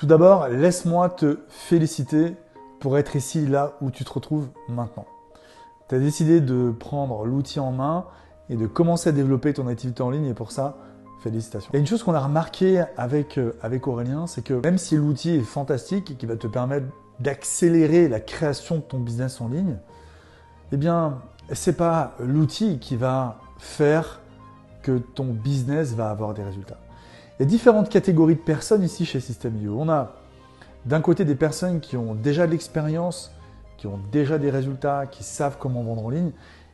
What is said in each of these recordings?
Tout d'abord, laisse-moi te féliciter pour être ici, là où tu te retrouves maintenant. Tu as décidé de prendre l'outil en main et de commencer à développer ton activité en ligne et pour ça, félicitations. Il y a une chose qu'on a remarqué avec Aurélien, c'est que même si l'outil est fantastique et qui va te permettre d'accélérer la création de ton business en ligne, eh bien, c'est pas l'outil qui va faire que ton business va avoir des résultats. Il y a différentes catégories de personnes ici chez System.io. On a d'un côté des personnes qui ont déjà de l'expérience, qui ont déjà des résultats, qui savent comment vendre en ligne,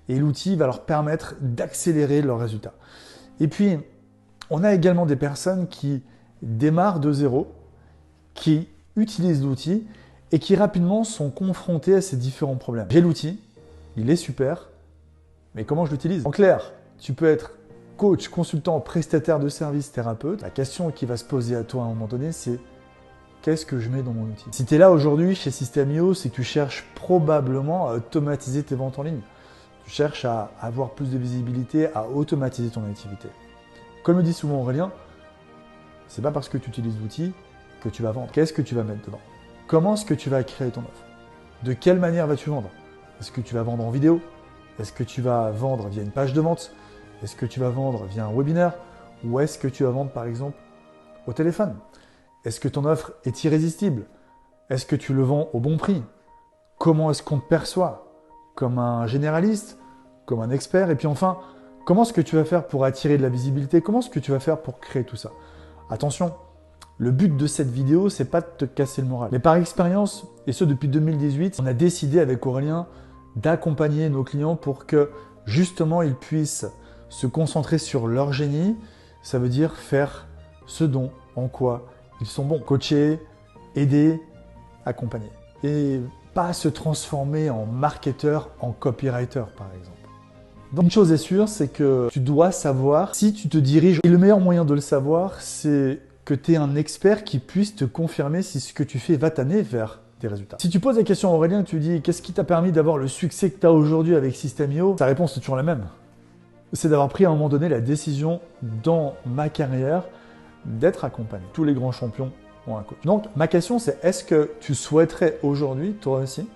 et l'outil va leur permettre d'accélérer leurs résultats. Et puis, on a également des personnes qui démarrent de zéro, qui utilisent l'outil et qui rapidement sont confrontés à ces différents problèmes. J'ai l'outil, il est super, mais comment je l'utilise? En clair, tu peux être coach, consultant, prestataire de services, thérapeute. La question qui va se poser à toi à un moment donné, c'est qu'est-ce que je mets dans mon outil? Si tu es là aujourd'hui chez System.io, c'est que tu cherches probablement à automatiser tes ventes en ligne. Tu cherches à avoir plus de visibilité, à automatiser ton activité. Comme le dit souvent Aurélien, c'est pas parce que tu utilises l'outil que tu vas vendre. Qu'est-ce que tu vas mettre dedans? Comment est-ce que tu vas créer ton offre? De quelle manière vas-tu vendre? Est-ce que tu vas vendre en vidéo? Est-ce que tu vas vendre via une page de vente? Est-ce que tu vas vendre via un webinaire? Ou est-ce que tu vas vendre par exemple au téléphone? Est-ce que ton offre est irrésistible? Est-ce que tu le vends au bon prix? Comment est-ce qu'on te perçoit? Comme un généraliste? Comme un expert? Et puis enfin, comment est-ce que tu vas faire pour attirer de la visibilité? Comment est-ce que tu vas faire pour créer tout ça? Attention, le but de cette vidéo, c'est pas de te casser le moral. Mais par expérience, et ce depuis 2018, on a décidé avec Aurélien d'accompagner nos clients pour que justement ils puissent se concentrer sur leur génie. Ça veut dire faire ce dont, en quoi ils sont bons. Coacher, aider, accompagner. Et pas se transformer en marketeur, en copywriter par exemple. Donc une chose est sûre, c'est que tu dois savoir si tu te diriges. Et le meilleur moyen de le savoir, c'est que tu es un expert qui puisse te confirmer si ce que tu fais va t'amener vers des résultats. Si tu poses la question à Aurélien, tu dis qu'est-ce qui t'a permis d'avoir le succès que tu as aujourd'hui avec System.io, sa réponse est toujours la même. C'est d'avoir pris à un moment donné la décision dans ma carrière d'être accompagné. Tous les grands champions ont un coach. Donc ma question c'est est-ce que tu souhaiterais aujourd'hui, toi aussi,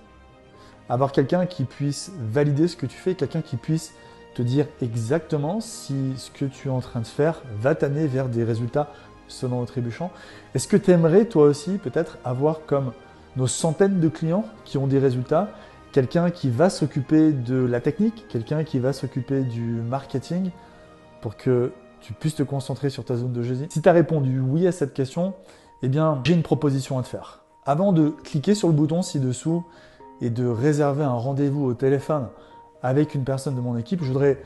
avoir quelqu'un qui puisse valider ce que tu fais, quelqu'un qui puisse te dire exactement si ce que tu es en train de faire va t'amener vers des résultats selon le trébuchant. Est-ce que tu aimerais toi aussi peut-être avoir comme nos centaines de clients qui ont des résultats, quelqu'un qui va s'occuper de la technique, quelqu'un qui va s'occuper du marketing pour que tu puisses te concentrer sur ta zone de génie? Si tu as répondu oui à cette question, eh bien j'ai une proposition à te faire. Avant de cliquer sur le bouton ci-dessous et de réserver un rendez-vous au téléphone avec une personne de mon équipe, je voudrais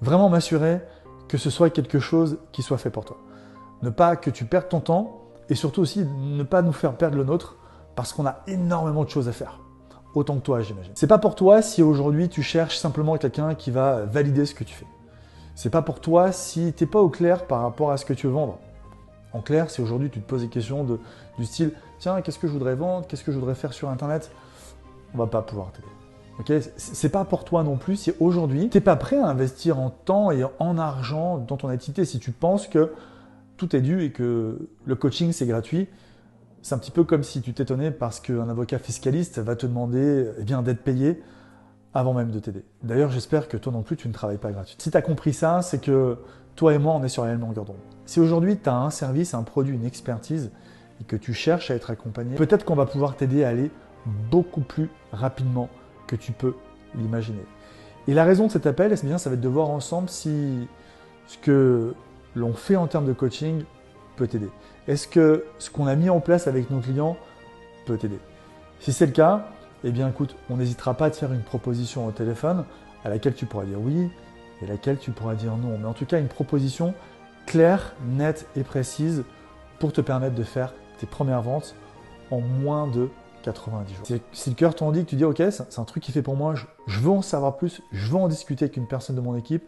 vraiment m'assurer que ce soit quelque chose qui soit fait pour toi. Ne pas que tu perdes ton temps et surtout aussi ne pas nous faire perdre le nôtre parce qu'on a énormément de choses à faire. Autant que toi, j'imagine. C'est pas pour toi si aujourd'hui tu cherches simplement quelqu'un qui va valider ce que tu fais. C'est pas pour toi si tu n'es pas au clair par rapport à ce que tu veux vendre. En clair, si aujourd'hui tu te poses des questions du style « Tiens, qu'est-ce que je voudrais vendre? Qu'est-ce que je voudrais faire sur Internet ?» On va pas pouvoir t'aider. Okay, c'est pas pour toi non plus si aujourd'hui tu n'es pas prêt à investir en temps et en argent dans ton activité. Si tu penses que tout est dû et que le coaching c'est gratuit, c'est un petit peu comme si tu t'étonnais parce qu'un avocat fiscaliste va te demander d'être payé avant même de t'aider. D'ailleurs, j'espère que toi non plus tu ne travailles pas gratuit. Si tu as compris ça, c'est que toi et moi on est sur la même longueur d'onde. Si aujourd'hui tu as un service, un produit, une expertise et que tu cherches à être accompagné, peut-être qu'on va pouvoir t'aider à aller beaucoup plus rapidement que tu peux l'imaginer. Et la raison de cet appel, ça va être de voir ensemble si ce que l'on fait en termes de coaching peut t'aider. Est-ce que ce qu'on a mis en place avec nos clients peut t'aider? Si c'est le cas, eh bien écoute, on n'hésitera pas à te faire une proposition au téléphone à laquelle tu pourras dire oui et à laquelle tu pourras dire non. Mais en tout cas, une proposition claire, nette et précise pour te permettre de faire tes premières ventes en moins de 90 jours. Si le cœur t'en dit que tu dis ok, c'est un truc qui fait pour moi, je veux en savoir plus, je veux en discuter avec une personne de mon équipe,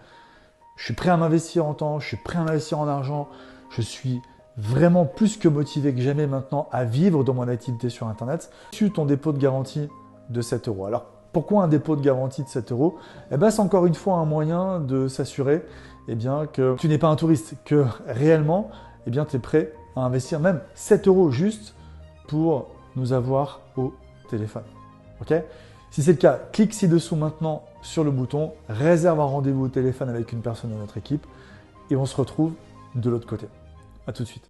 je suis prêt à m'investir en temps, je suis prêt à m'investir en argent, je suis vraiment plus que motivé que jamais maintenant à vivre dans mon activité sur Internet, tu ton dépôt de garantie de 7 €. Alors pourquoi un dépôt de garantie de 7 €? Eh bien, c'est encore une fois un moyen de s'assurer que tu n'es pas un touriste, que réellement tu es prêt à investir même 7 € juste pour nous avoir au téléphone. Ok? Si c'est le cas, clique ci-dessous maintenant sur le bouton, réserve un rendez-vous au téléphone avec une personne de notre équipe et on se retrouve de l'autre côté. À tout de suite.